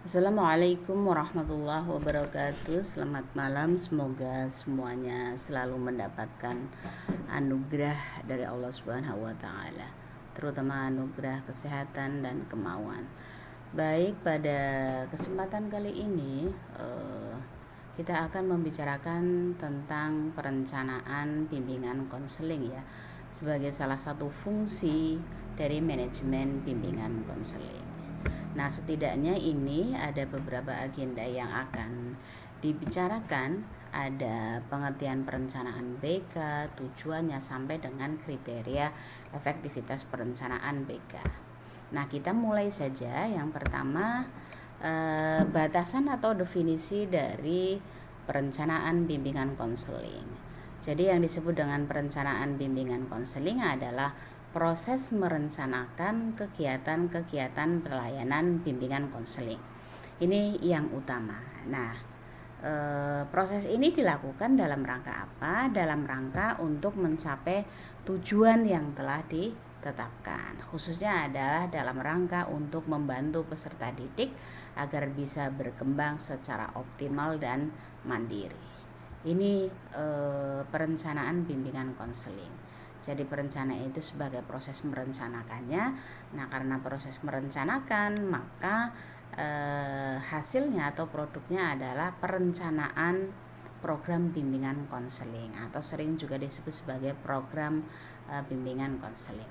Assalamualaikum warahmatullahi wabarakatuh. Selamat malam, semoga semuanya selalu mendapatkan anugerah dari Allah Subhanahu wa taala, terutama anugerah kesehatan dan kemauan. Baik, pada kesempatan kali ini kita akan membicarakan tentang perencanaan bimbingan konseling ya, sebagai salah satu fungsi dari manajemen bimbingan konseling. Nah, setidaknya ini ada beberapa agenda yang akan dibicarakan. Ada pengertian perencanaan BK, tujuannya sampai dengan kriteria efektivitas perencanaan BK. Nah, kita mulai saja. Yang pertama, batasan atau definisi dari perencanaan bimbingan konseling. Jadi yang disebut dengan perencanaan bimbingan konseling adalah proses merencanakan kegiatan-kegiatan pelayanan bimbingan konseling. Ini yang utama. Nah, proses ini dilakukan dalam rangka apa? Dalam rangka untuk mencapai tujuan yang telah ditetapkan. Khususnya adalah dalam rangka untuk membantu peserta didik agar bisa berkembang secara optimal dan mandiri. Ini perencanaan bimbingan konseling. Jadi perencanaan itu sebagai proses merencanakannya. Nah, karena proses merencanakan, maka hasilnya atau produknya adalah perencanaan program bimbingan konseling atau sering juga disebut sebagai program bimbingan konseling.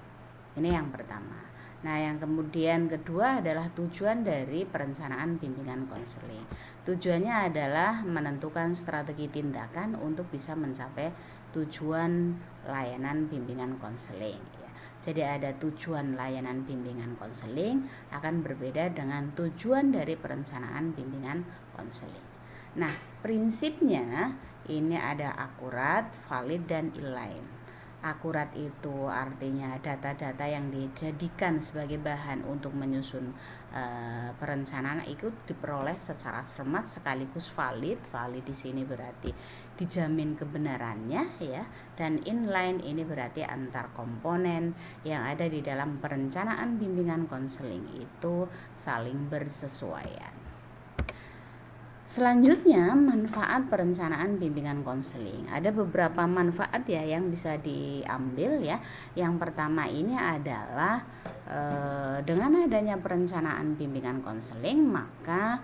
Ini yang pertama. Nah, yang kemudian kedua adalah tujuan dari perencanaan bimbingan konseling. Tujuannya adalah menentukan strategi tindakan untuk bisa mencapai tujuan layanan bimbingan konseling ya. Jadi ada tujuan layanan bimbingan konseling akan berbeda dengan tujuan dari perencanaan bimbingan konseling. Nah, prinsipnya ini ada akurat, valid, dan inline. Akurat itu artinya data-data yang dijadikan sebagai bahan untuk menyusun perencanaan itu diperoleh secara cermat sekaligus valid. Valid di sini berarti dijamin kebenarannya ya, dan inline ini berarti antar komponen yang ada di dalam perencanaan bimbingan konseling itu saling bersesuaian. Selanjutnya, manfaat perencanaan bimbingan konseling. Ada beberapa manfaat ya yang bisa diambil ya. Yang pertama ini adalah dengan adanya perencanaan bimbingan konseling, maka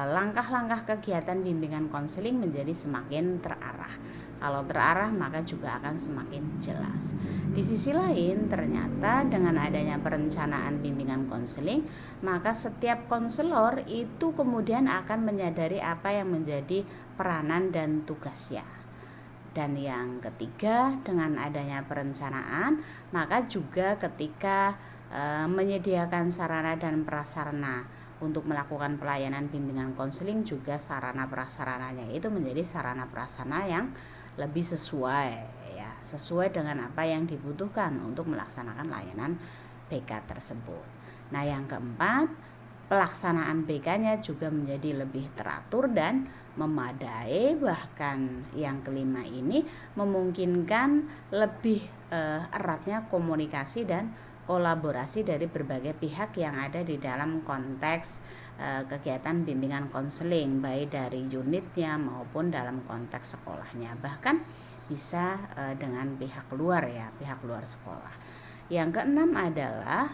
langkah-langkah kegiatan bimbingan konseling menjadi semakin terarah. Kalau terarah maka juga akan semakin jelas. Di sisi lain, ternyata dengan adanya perencanaan bimbingan konseling, maka setiap konselor itu kemudian akan menyadari apa yang menjadi peranan dan tugasnya. Dan yang ketiga, dengan adanya perencanaan, maka juga ketika menyediakan sarana dan prasarana untuk melakukan pelayanan bimbingan konseling, juga sarana prasarananya itu menjadi sarana prasarana yang lebih sesuai ya, sesuai dengan apa yang dibutuhkan untuk melaksanakan layanan BK tersebut. Nah, yang keempat, pelaksanaan BK-nya juga menjadi lebih teratur dan memadai. Bahkan yang kelima ini memungkinkan lebih eratnya komunikasi dan kolaborasi dari berbagai pihak yang ada di dalam konteks kegiatan bimbingan konseling, baik dari unitnya maupun dalam konteks sekolahnya, bahkan bisa dengan pihak luar ya, pihak luar sekolah. Yang keenam adalah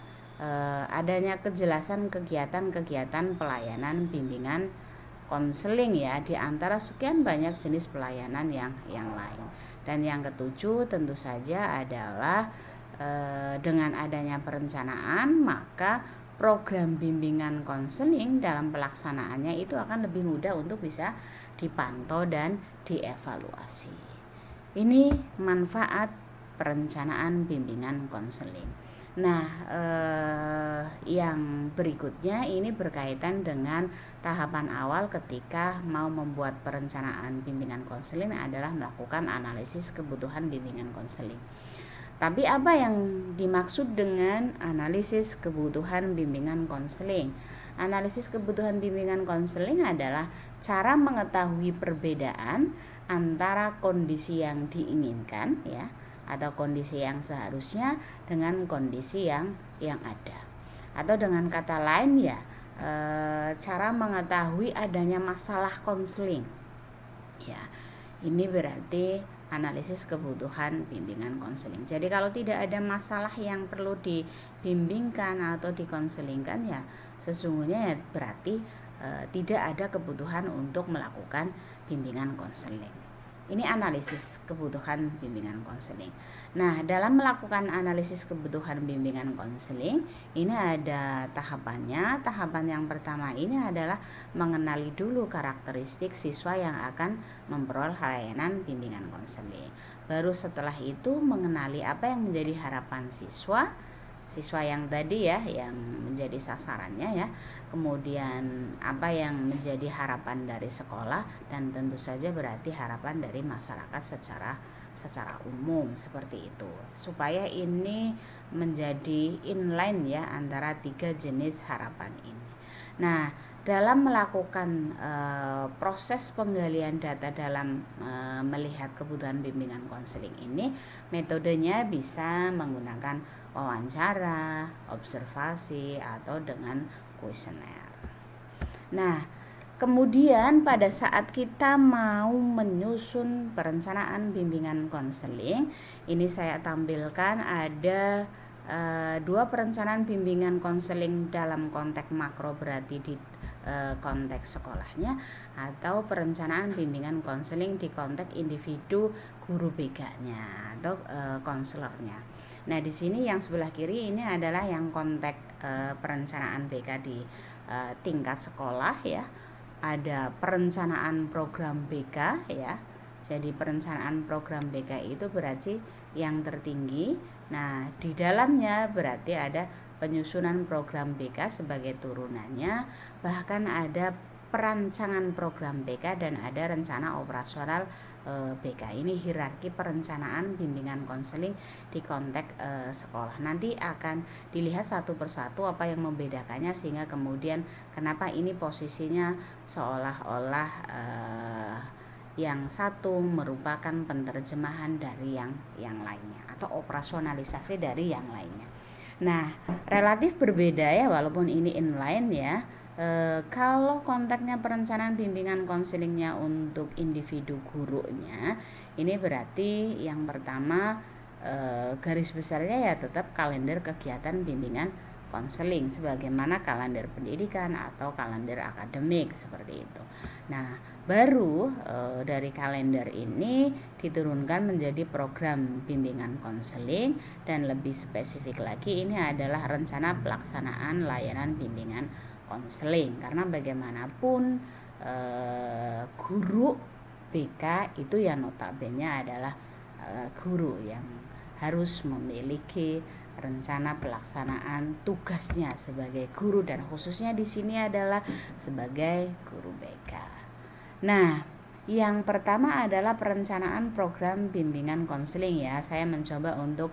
adanya kejelasan kegiatan-kegiatan pelayanan bimbingan konseling ya, di antara sekian banyak jenis pelayanan yang lain. Dan yang ketujuh tentu saja adalah dengan adanya perencanaan, maka program bimbingan konseling dalam pelaksanaannya itu akan lebih mudah untuk bisa dipantau dan dievaluasi. Ini manfaat perencanaan bimbingan konseling. Nah, yang berikutnya ini berkaitan dengan tahapan awal ketika mau membuat perencanaan bimbingan konseling adalah melakukan analisis kebutuhan bimbingan konseling. Tapi apa yang dimaksud dengan analisis kebutuhan bimbingan konseling? Analisis kebutuhan bimbingan konseling adalah cara mengetahui perbedaan antara kondisi yang diinginkan ya, atau kondisi yang seharusnya dengan kondisi yang ada. Atau dengan kata lain ya, cara mengetahui adanya masalah konseling. Ya, ini berarti analisis kebutuhan bimbingan konseling. Jadi kalau tidak ada masalah yang perlu dibimbingkan atau dikonselingkan, ya sesungguhnya ya berarti tidak ada kebutuhan untuk melakukan bimbingan konseling. Ini analisis kebutuhan bimbingan konseling. Nah, dalam melakukan analisis kebutuhan bimbingan konseling, ini ada tahapannya. Tahapan yang pertama ini adalah mengenali dulu karakteristik siswa yang akan memperoleh layanan bimbingan konseling. Baru setelah itu mengenali apa yang menjadi harapan siswa yang tadi ya, yang menjadi sasarannya ya, kemudian apa yang menjadi harapan dari sekolah, dan tentu saja berarti harapan dari masyarakat secara umum, seperti itu, supaya ini menjadi inline ya antara 3 jenis harapan ini. Nah, dalam melakukan proses penggalian data dalam melihat kebutuhan bimbingan konseling ini, metodenya bisa menggunakan wawancara, observasi, atau dengan kuesioner. Nah, kemudian pada saat kita mau menyusun perencanaan bimbingan konseling, ini saya tampilkan ada 2 perencanaan bimbingan konseling dalam konteks makro, berarti di konteks sekolahnya, atau perencanaan bimbingan konseling di konteks individu guru BK-nya atau konselornya. Nah, di sini yang sebelah kiri ini adalah yang konteks perencanaan BK di tingkat sekolah ya. Ada perencanaan program BK ya. Jadi perencanaan program BK itu berarti yang tertinggi. Nah, di dalamnya berarti ada penyusunan program BK sebagai turunannya, bahkan ada perancangan program BK dan ada rencana operasional BK. Ini hierarki perencanaan bimbingan konseling di konteks sekolah. Nanti akan dilihat satu persatu apa yang membedakannya, sehingga kemudian kenapa ini posisinya seolah-olah yang satu merupakan penerjemahan dari yang lainnya atau operasionalisasi dari yang lainnya. Nah, relatif berbeda ya, walaupun ini inline ya. Kalau konteksnya perencanaan bimbingan konselingnya untuk individu gurunya, ini berarti yang pertama garis besarnya ya tetap kalender kegiatan bimbingan konseling sebagaimana kalender pendidikan atau kalender akademik, seperti itu. Nah, baru dari kalender ini diturunkan menjadi program bimbingan konseling, dan lebih spesifik lagi ini adalah rencana pelaksanaan layanan bimbingan konseling, karena bagaimanapun guru BK itu ya notabene adalah guru yang harus memiliki rencana pelaksanaan tugasnya sebagai guru, dan khususnya di sini adalah sebagai guru BK. Nah, yang pertama adalah perencanaan program bimbingan konseling ya. Saya mencoba untuk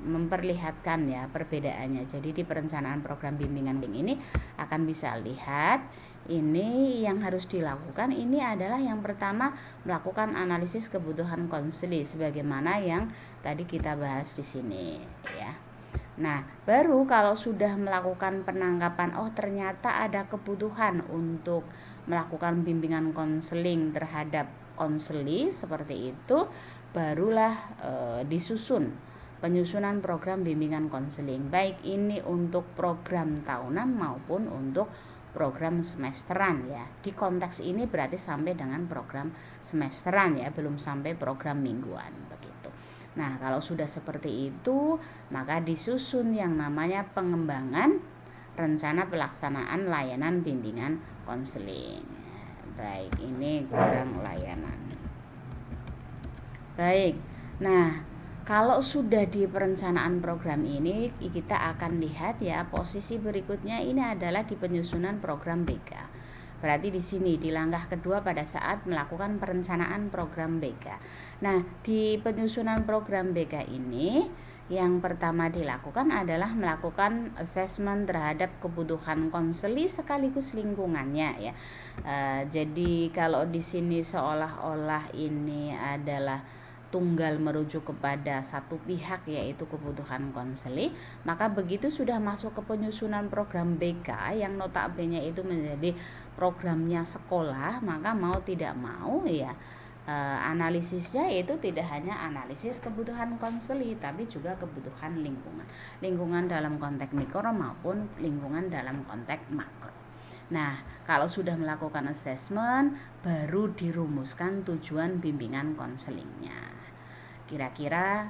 memperlihatkan ya perbedaannya. Jadi di perencanaan program bimbingan ini akan bisa lihat ini yang harus dilakukan ini adalah yang pertama melakukan analisis kebutuhan konseling sebagaimana yang tadi kita bahas di sini ya. Nah, baru kalau sudah melakukan penangkapan, oh ternyata ada kebutuhan untuk melakukan bimbingan konseling terhadap konseli seperti itu, barulah disusun penyusunan program bimbingan konseling, baik ini untuk program tahunan maupun untuk program semesteran ya. Di konteks ini berarti sampai dengan program semesteran ya, belum sampai program mingguan begitu. Nah, kalau sudah seperti itu, maka disusun yang namanya pengembangan rencana pelaksanaan layanan bimbingan konseling. Baik, ini kurang layanan. Baik, nah kalau sudah di perencanaan program ini, kita akan lihat ya posisi berikutnya ini adalah di penyusunan program BK. Berarti di sini di langkah kedua pada saat melakukan perencanaan program BK. Nah, di penyusunan program BK ini yang pertama dilakukan adalah melakukan assessment terhadap kebutuhan konseli sekaligus lingkungannya ya. Jadi kalau di sini seolah-olah ini adalah tunggal merujuk kepada satu pihak yaitu kebutuhan konseling, maka begitu sudah masuk ke penyusunan program BK yang notabene itu menjadi programnya sekolah, maka mau tidak mau ya analisisnya itu tidak hanya analisis kebutuhan konseling tapi juga kebutuhan lingkungan dalam konteks mikro maupun lingkungan dalam konteks makro. Nah, kalau sudah melakukan assessment, baru dirumuskan tujuan bimbingan konselingnya. Kira-kira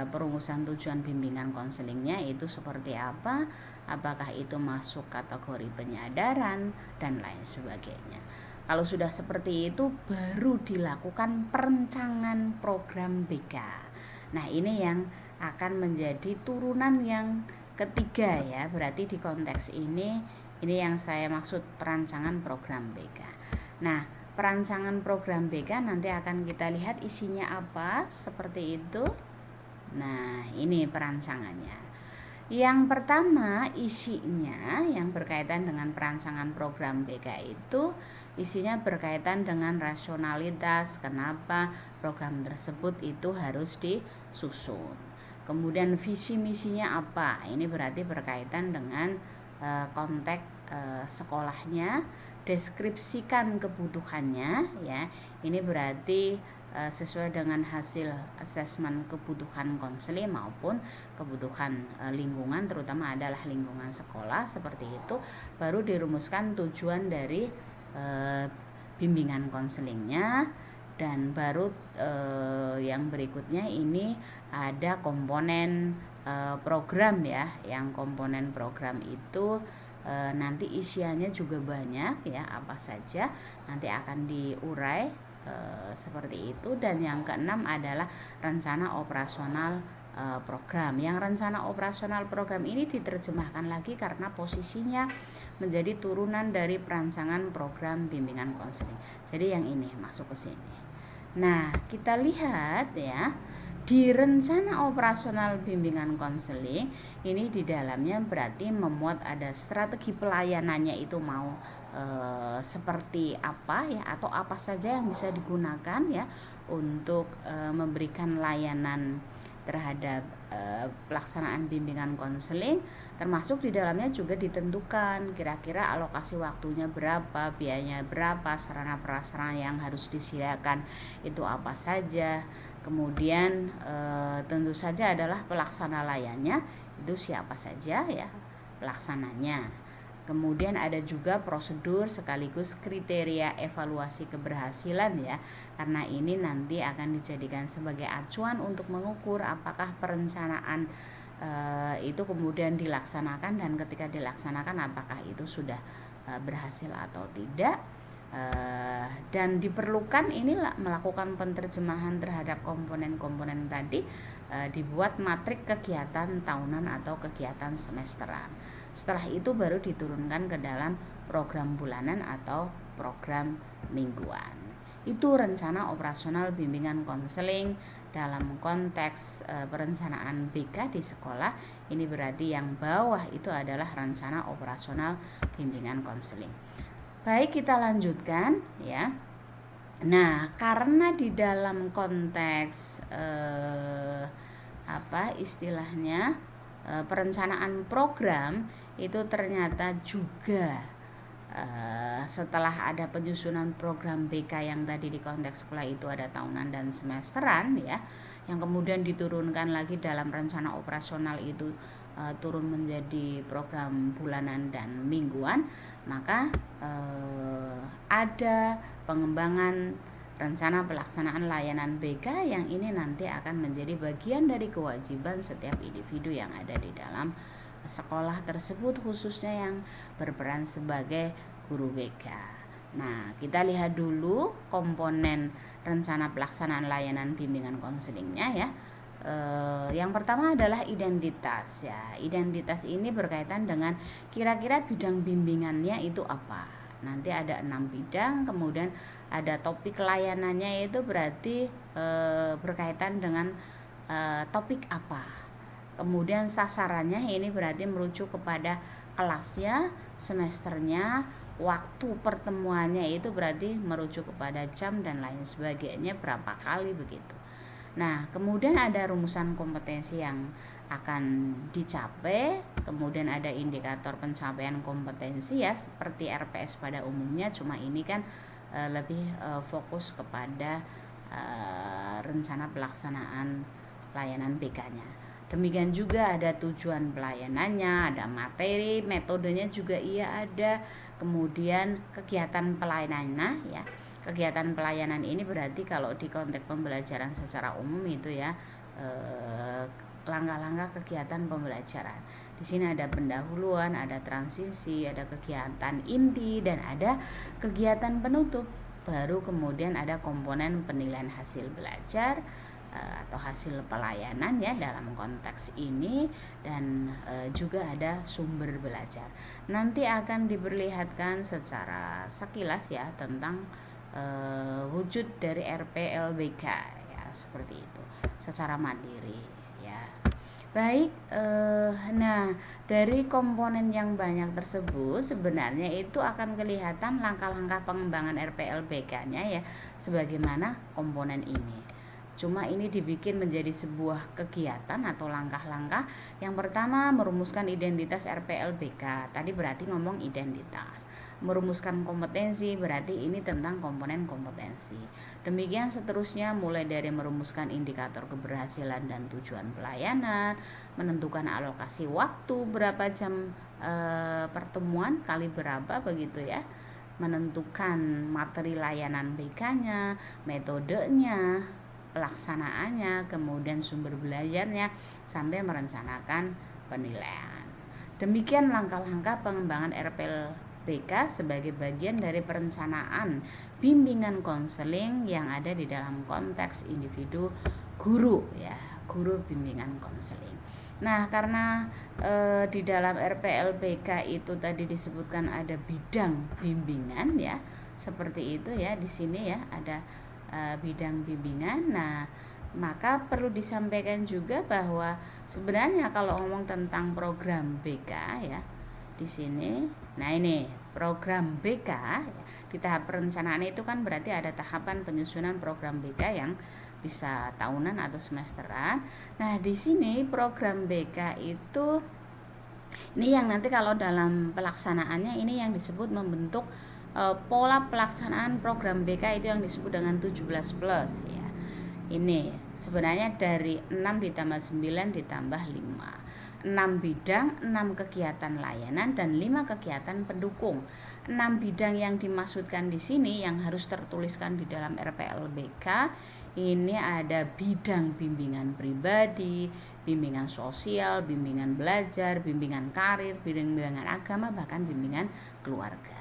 perumusan tujuan bimbingan konselingnya itu seperti apa? Apakah itu masuk kategori penyadaran dan lain sebagainya. Kalau sudah seperti itu, baru dilakukan perencanaan program BK. Nah, ini yang akan menjadi turunan yang ketiga ya. Berarti di konteks ini yang saya maksud perancangan program BK. Nah, perancangan program BK nanti akan kita lihat isinya apa, seperti itu. Nah, ini perancangannya. Yang pertama, isinya yang berkaitan dengan perancangan program BK itu isinya berkaitan dengan rasionalitas, kenapa program tersebut itu harus disusun. Kemudian visi misinya apa? Ini berarti berkaitan dengan konteks sekolahnya, deskripsikan kebutuhannya ya. Ini berarti sesuai dengan hasil asesmen kebutuhan konseling maupun kebutuhan lingkungan, terutama adalah lingkungan sekolah, seperti itu. Baru dirumuskan tujuan dari bimbingan konselingnya, dan baru yang berikutnya ini ada komponen program ya. Yang komponen program itu nanti isiannya juga banyak ya, apa saja nanti akan diurai seperti itu. Dan yang keenam adalah rencana operasional program. Yang rencana operasional program ini diterjemahkan lagi karena posisinya menjadi turunan dari perancangan program bimbingan konseling. Jadi yang ini masuk ke sini. Nah, kita lihat ya, di rencana operasional bimbingan konseling ini di dalamnya berarti memuat ada strategi pelayanannya itu mau seperti apa ya, atau apa saja yang bisa digunakan ya untuk memberikan layanan terhadap pelaksanaan bimbingan konseling. Termasuk di dalamnya juga ditentukan kira-kira alokasi waktunya berapa, biayanya berapa, sarana prasarana yang harus disediakan itu apa saja. Kemudian tentu saja adalah pelaksana layannya itu siapa saja ya pelaksananya. Kemudian ada juga prosedur sekaligus kriteria evaluasi keberhasilan ya, karena ini nanti akan dijadikan sebagai acuan untuk mengukur apakah perencanaan itu kemudian dilaksanakan, dan ketika dilaksanakan apakah itu sudah berhasil atau tidak. Dan diperlukan inilah melakukan penerjemahan terhadap komponen-komponen tadi, dibuat matrik kegiatan tahunan atau kegiatan semesteran. Setelah itu baru diturunkan ke dalam program bulanan atau program mingguan. Itu rencana operasional bimbingan konseling dalam konteks perencanaan BK di sekolah. Ini berarti yang bawah itu adalah rencana operasional bimbingan konseling. Baik, kita lanjutkan ya. Nah, karena di dalam konteks perencanaan program itu ternyata juga setelah ada penyusunan program BK yang tadi di konteks sekolah itu ada tahunan dan semesteran ya, yang kemudian diturunkan lagi dalam rencana operasional itu turun menjadi program bulanan dan mingguan, maka ada pengembangan rencana pelaksanaan layanan BK yang ini nanti akan menjadi bagian dari kewajiban setiap individu yang ada di dalam sekolah tersebut, khususnya yang berperan sebagai guru BK. Nah, kita lihat dulu komponen rencana pelaksanaan layanan bimbingan konselingnya ya. Yang pertama adalah identitas ya. Identitas ini berkaitan dengan kira-kira bidang bimbingannya itu apa. Nanti ada 6 bidang, kemudian ada topik layanannya, itu berarti berkaitan dengan topik apa. Kemudian sasarannya ini berarti merujuk kepada kelasnya, semesternya, waktu pertemuannya itu berarti merujuk kepada jam dan lain sebagainya, berapa kali begitu. Nah, kemudian ada rumusan kompetensi yang akan dicapai, kemudian ada indikator pencapaian kompetensi ya, seperti RPS pada umumnya, cuma ini kan lebih fokus kepada rencana pelaksanaan layanan BK-nya. Demikian juga ada tujuan pelayanannya, ada materi, metodenya juga ada, kemudian kegiatan pelayanannya ya. Kegiatan pelayanan ini berarti kalau di konteks pembelajaran secara umum itu ya, langkah-langkah kegiatan pembelajaran. Di sini ada pendahuluan, ada transisi, ada kegiatan inti, dan ada kegiatan penutup. Baru kemudian ada komponen penilaian hasil belajar atau hasil pelayanan ya dalam konteks ini, dan juga ada sumber belajar. Nanti akan diperlihatkan secara sekilas ya tentang wujud dari RPLBK ya, seperti itu secara mandiri ya. Baik, nah dari komponen yang banyak tersebut sebenarnya itu akan kelihatan langkah-langkah pengembangan RPLBK-nya ya, sebagaimana komponen ini. Cuma ini dibikin menjadi sebuah kegiatan atau langkah-langkah. Yang pertama, merumuskan identitas RPLBK. Tadi berarti ngomong identitas. Merumuskan kompetensi berarti ini tentang komponen kompetensi. Demikian seterusnya, mulai dari merumuskan indikator keberhasilan dan tujuan pelayanan, menentukan alokasi waktu berapa jam pertemuan kali berapa begitu ya, menentukan materi layanan BK-nya, metodenya, pelaksanaannya, kemudian sumber belajarnya, sampai merencanakan penilaian. Demikian langkah-langkah pengembangan RPLBK sebagai bagian dari perencanaan bimbingan konseling yang ada di dalam konteks individu guru ya, guru bimbingan konseling. Nah, karena di dalam RPLBK itu tadi disebutkan ada bidang bimbingan ya, seperti itu ya, di sini ya ada bidang bimbingan. Nah, maka perlu disampaikan juga bahwa sebenarnya kalau ngomong tentang program BK ya, di sini, nah ini program BK ya, di tahap perencanaan itu kan berarti ada tahapan penyusunan program BK yang bisa tahunan atau semesteran. Nah, di sini program BK itu ini yang nanti kalau dalam pelaksanaannya ini yang disebut membentuk pola pelaksanaan program BK itu yang disebut dengan 17 plus ya. Ini sebenarnya dari 6 ditambah 9 ditambah 5. 6 bidang, 6 kegiatan layanan, dan 5 kegiatan pendukung. 6 bidang yang dimaksudkan di sini yang harus tertuliskan di dalam RPLBK ini ada bidang bimbingan pribadi, bimbingan sosial, bimbingan belajar, bimbingan karir, bimbingan agama, bahkan bimbingan keluarga.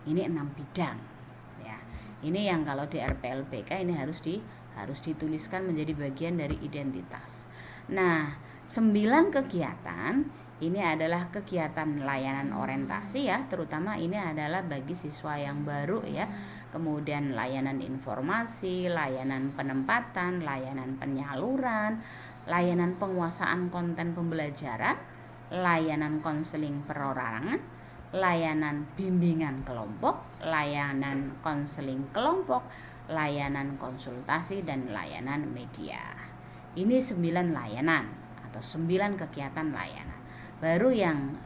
Ini 6 bidang ya. Ini yang kalau di RPLBK ini harus dituliskan menjadi bagian dari identitas. Nah, 9 kegiatan ini adalah kegiatan layanan orientasi ya, terutama ini adalah bagi siswa yang baru ya. Kemudian layanan informasi, layanan penempatan, layanan penyaluran, layanan penguasaan konten pembelajaran, layanan konseling perorangan, layanan bimbingan kelompok, layanan konseling kelompok, layanan konsultasi, dan layanan media. Ini 9 layanan atau 9 kegiatan layanan. Baru yang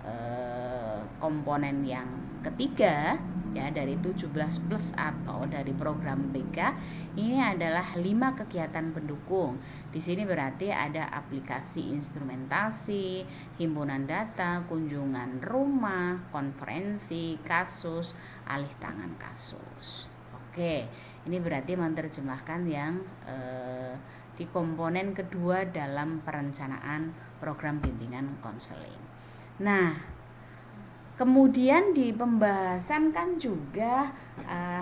komponen yang ketiga ya dari 17 plus atau dari program BK ini adalah 5 kegiatan pendukung. Di sini berarti ada aplikasi instrumentasi, himpunan data, kunjungan rumah, konferensi, kasus, alih tangan kasus. Oke, ini berarti menerjemahkan yang di komponen kedua dalam perencanaan program bimbingan konseling. Nah, kemudian di pembahasan kan juga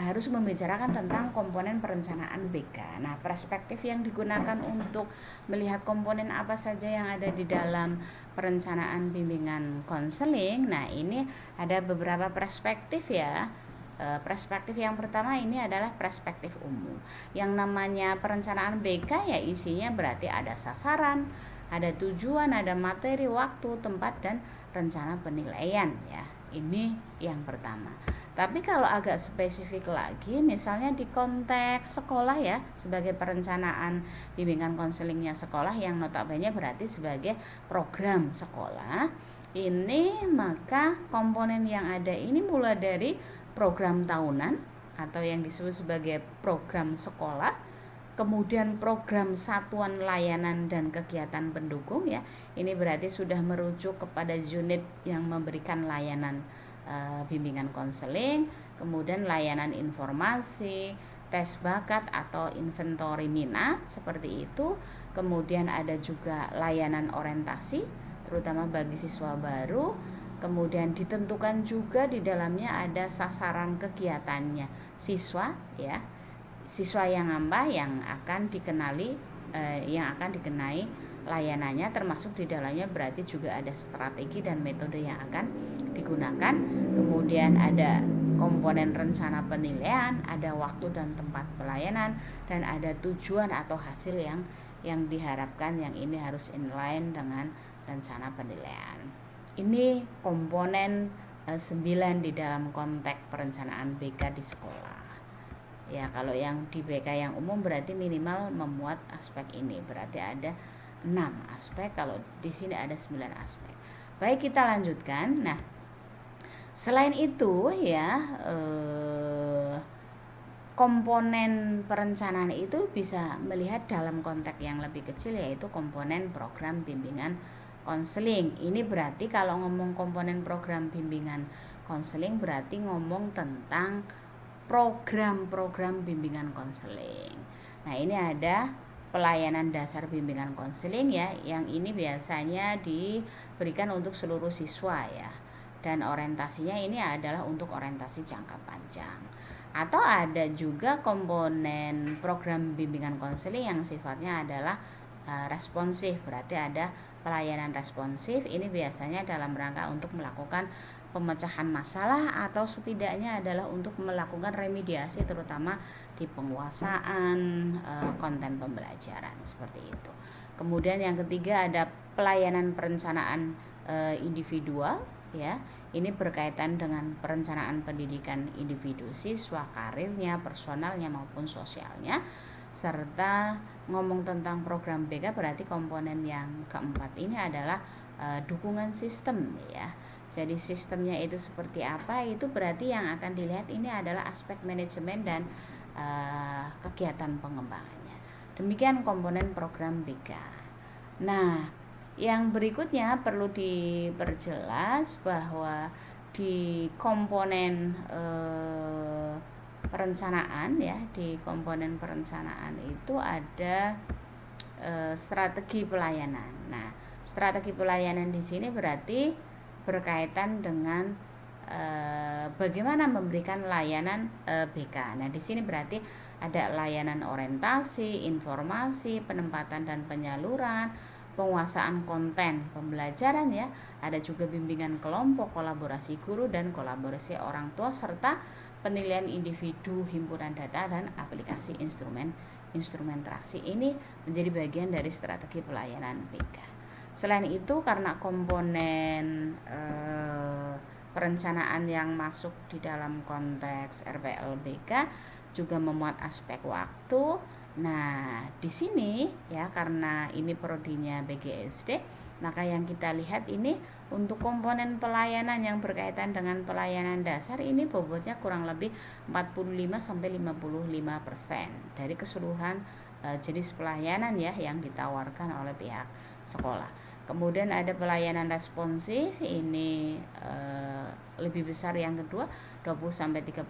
harus membicarakan tentang komponen perencanaan BK. Nah, perspektif yang digunakan untuk melihat komponen apa saja yang ada di dalam perencanaan bimbingan konseling. Nah, ini ada beberapa perspektif ya. Perspektif yang pertama ini adalah perspektif umum. Yang namanya perencanaan BK ya isinya berarti ada sasaran, ada tujuan, ada materi, waktu, tempat, dan rencana penilaian ya. Ini yang pertama. Tapi kalau agak spesifik lagi, misalnya di konteks sekolah ya, sebagai perencanaan bimbingan konselingnya sekolah yang notabene berarti sebagai program sekolah, ini maka komponen yang ada ini mulai dari program tahunan atau yang disebut sebagai program sekolah, kemudian program satuan layanan dan kegiatan pendukung ya. Ini berarti sudah merujuk kepada unit yang memberikan layanan bimbingan konseling, kemudian layanan informasi, tes bakat atau inventory minat seperti itu. Kemudian ada juga layanan orientasi terutama bagi siswa baru. Kemudian ditentukan juga di dalamnya ada sasaran kegiatannya siswa ya. Siswa yang apa yang akan dikenali yang akan dikenai layanannya, termasuk di dalamnya berarti juga ada strategi dan metode yang akan digunakan. Kemudian ada komponen rencana penilaian, ada waktu dan tempat pelayanan, dan ada tujuan atau hasil yang diharapkan, yang ini harus inline dengan rencana penilaian. Ini komponen 9 di dalam konteks perencanaan BK di sekolah. Ya, kalau yang di BK yang umum berarti minimal memuat aspek ini. Berarti ada 6 aspek, kalau di sini ada 9 aspek. Baik, kita lanjutkan. Nah, selain itu ya komponen perencanaan itu bisa melihat dalam konteks yang lebih kecil, yaitu komponen program bimbingan konseling. Ini berarti kalau ngomong komponen program bimbingan konseling berarti ngomong tentang program-program bimbingan konseling. Nah, ini ada pelayanan dasar bimbingan konseling ya, yang ini biasanya diberikan untuk seluruh siswa ya, dan orientasinya ini adalah untuk orientasi jangka panjang. Atau ada juga komponen program bimbingan konseling yang sifatnya adalah responsif, berarti ada pelayanan responsif. Ini biasanya dalam rangka untuk melakukan pemecahan masalah atau setidaknya adalah untuk melakukan remediasi terutama di penguasaan konten pembelajaran seperti itu. Kemudian yang ketiga ada pelayanan perencanaan individual ya. Ini berkaitan dengan perencanaan pendidikan individu siswa, karirnya, personalnya maupun sosialnya. Serta ngomong tentang program BK berarti komponen yang keempat ini adalah dukungan sistem ya. Jadi sistemnya itu seperti apa, itu berarti yang akan dilihat ini adalah aspek manajemen dan kegiatan pengembangannya. Demikian komponen program BK. Nah, yang berikutnya perlu diperjelas bahwa di komponen perencanaan ya, di komponen perencanaan itu ada strategi pelayanan. Nah, strategi pelayanan di sini berarti berkaitan dengan bagaimana memberikan layanan BK. Nah, di sini berarti ada layanan orientasi, informasi, penempatan dan penyaluran, penguasaan konten pembelajaran ya, ada juga bimbingan kelompok, kolaborasi guru dan kolaborasi orang tua, serta penilaian individu, himpunan data dan aplikasi instrumentasi. Ini menjadi bagian dari strategi pelayanan BK. Selain itu, karena komponen perencanaan yang masuk di dalam konteks RPL BK juga memuat aspek waktu. Nah, di sini ya, karena ini prodinya BGSD, maka yang kita lihat ini untuk komponen pelayanan yang berkaitan dengan pelayanan dasar ini bobotnya kurang lebih 45-55% dari keseluruhan jenis pelayanan ya yang ditawarkan oleh pihak sekolah. Kemudian ada pelayanan responsif, ini lebih besar yang kedua 20-30%.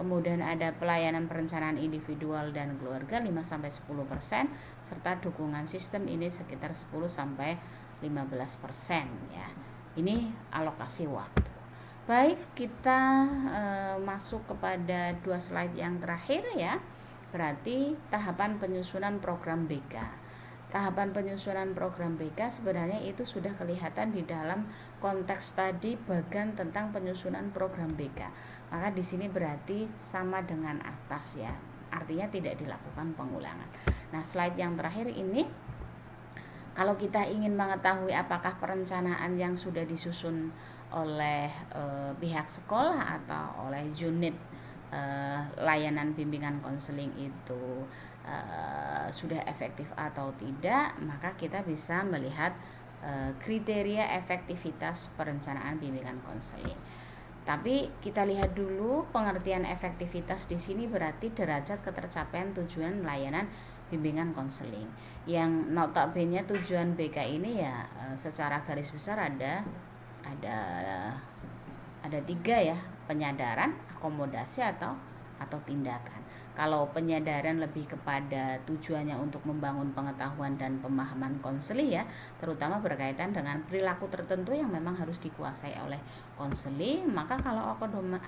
Kemudian ada pelayanan perencanaan individual dan keluarga 5-10%, serta dukungan sistem ini sekitar 10-15% ya. Ini alokasi waktu. Baik, kita masuk kepada 2 slide yang terakhir ya. Berarti tahapan penyusunan program BK. Tahapan penyusunan program BK sebenarnya itu sudah kelihatan di dalam konteks tadi bagian tentang penyusunan program BK. Maka di sini berarti sama dengan atas ya. Artinya tidak dilakukan pengulangan. Nah, slide yang terakhir ini, kalau kita ingin mengetahui apakah perencanaan yang sudah disusun oleh pihak sekolah atau oleh unit layanan bimbingan konseling itu sudah efektif atau tidak, maka kita bisa melihat kriteria efektivitas perencanaan bimbingan konseling. Tapi kita lihat dulu pengertian efektivitas di sini berarti derajat ketercapaian tujuan layanan bimbingan konseling. Yang notabene tujuan BK ini ya secara garis besar ada 3 ya, penyadaran, akomodasi atau tindakan. Kalau penyadaran lebih kepada tujuannya untuk membangun pengetahuan dan pemahaman konseli ya, terutama berkaitan dengan perilaku tertentu yang memang harus dikuasai oleh konseli. Maka kalau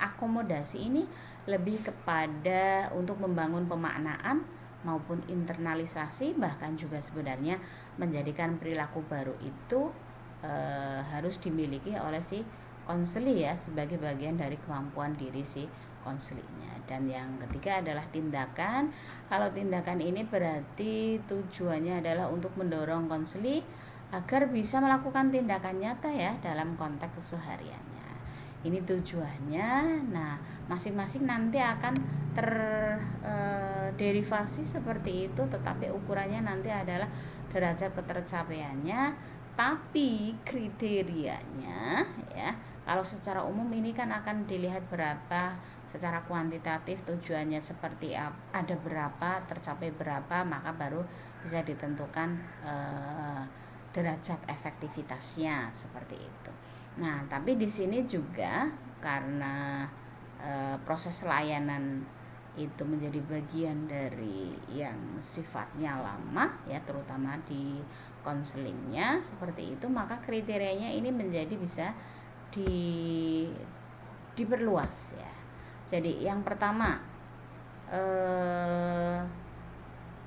akomodasi ini lebih kepada untuk membangun pemaknaan maupun internalisasi, bahkan juga sebenarnya menjadikan perilaku baru itu harus dimiliki oleh si konseli ya, sebagai bagian dari kemampuan diri si konselinya. Dan yang ketiga adalah tindakan. Kalau tindakan ini berarti tujuannya adalah untuk mendorong konseli agar bisa melakukan tindakan nyata ya dalam konteks kesehariannya. Ini tujuannya. Nah, masing-masing nanti akan terderivasi seperti itu, tetapi ukurannya nanti adalah derajat ketercapaiannya, tapi kriterianya ya, kalau secara umum ini kan akan dilihat berapa secara kuantitatif tujuannya seperti apa, ada berapa, tercapai berapa, maka baru bisa ditentukan derajat efektivitasnya seperti itu. Nah, tapi di sini juga karena proses layanan itu menjadi bagian dari yang sifatnya lama ya, terutama di konselingnya seperti itu, maka kriterianya ini menjadi bisa diperluas ya. Jadi yang pertama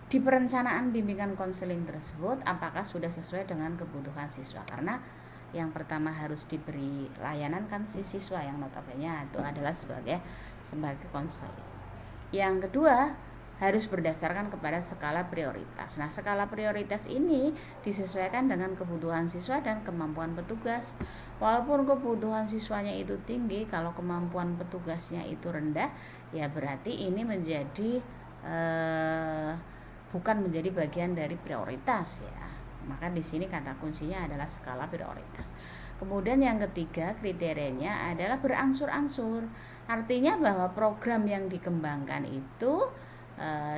di perencanaan bimbingan konseling tersebut apakah sudah sesuai dengan kebutuhan siswa, karena yang pertama harus diberi layanan kan si siswa yang notabene itu adalah sebagai konseling. Yang kedua harus berdasarkan kepada skala prioritas. Nah, skala prioritas ini disesuaikan dengan kebutuhan siswa dan kemampuan petugas. Walaupun kebutuhan siswanya itu tinggi, kalau kemampuan petugasnya itu rendah, ya berarti ini menjadi bukan menjadi bagian dari prioritas ya. Maka di sini kata kuncinya adalah skala prioritas. Kemudian yang ketiga kriterianya adalah berangsur-angsur. Artinya bahwa program yang dikembangkan itu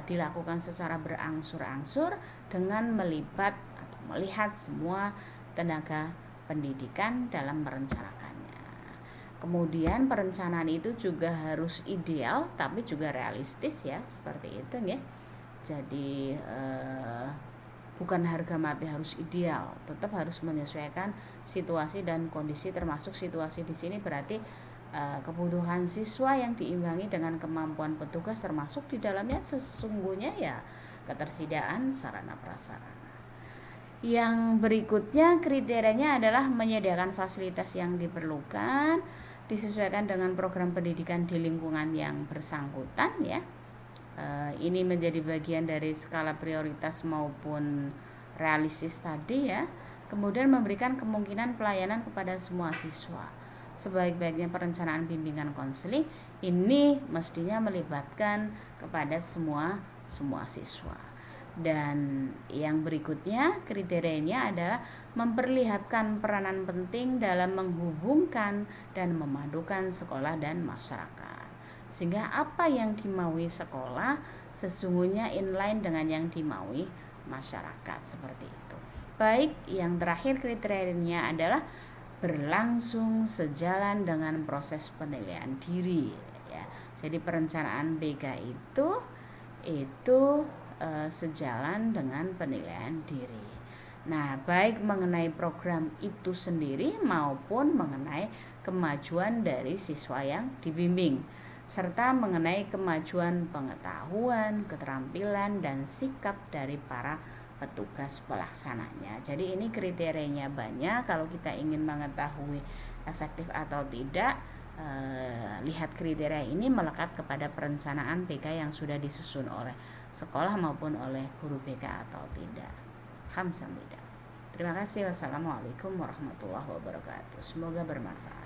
dilakukan secara berangsur-angsur dengan melihat semua tenaga pendidikan dalam merencanakannya. Kemudian perencanaan itu juga harus ideal tapi juga realistis ya, seperti itu ya. Jadi bukan harga mati harus ideal, tetap harus menyesuaikan situasi dan kondisi, termasuk situasi di sini berarti kebutuhan siswa yang diimbangi dengan kemampuan petugas, termasuk di dalamnya sesungguhnya ya ketersediaan sarana prasarana. Yang berikutnya kriterianya adalah menyediakan fasilitas yang diperlukan disesuaikan dengan program pendidikan di lingkungan yang bersangkutan ya. Ini menjadi bagian dari skala prioritas maupun realistis tadi ya. Kemudian memberikan kemungkinan pelayanan kepada semua siswa. Sebaik-baiknya perencanaan bimbingan konseling ini mestinya melibatkan kepada semua siswa. Dan yang berikutnya kriterianya adalah memperlihatkan peranan penting dalam menghubungkan dan memadukan sekolah dan masyarakat, sehingga apa yang dimaui sekolah sesungguhnya inline dengan yang dimaui masyarakat, seperti itu. Baik, yang terakhir kriterianya adalah berlangsung sejalan dengan proses penilaian diri ya. Jadi perencanaan BK itu sejalan dengan penilaian diri. Nah, baik mengenai program itu sendiri maupun mengenai kemajuan dari siswa yang dibimbing, serta mengenai kemajuan pengetahuan, keterampilan, dan sikap dari para petugas pelaksananya. Jadi ini kriterianya banyak. Kalau kita ingin mengetahui efektif atau tidak, lihat kriteria ini melekat kepada perencanaan BK yang sudah disusun oleh sekolah maupun oleh guru BK atau tidak. Hamsamida. Terima kasih. Wassalamualaikum warahmatullahi wabarakatuh. Semoga bermanfaat.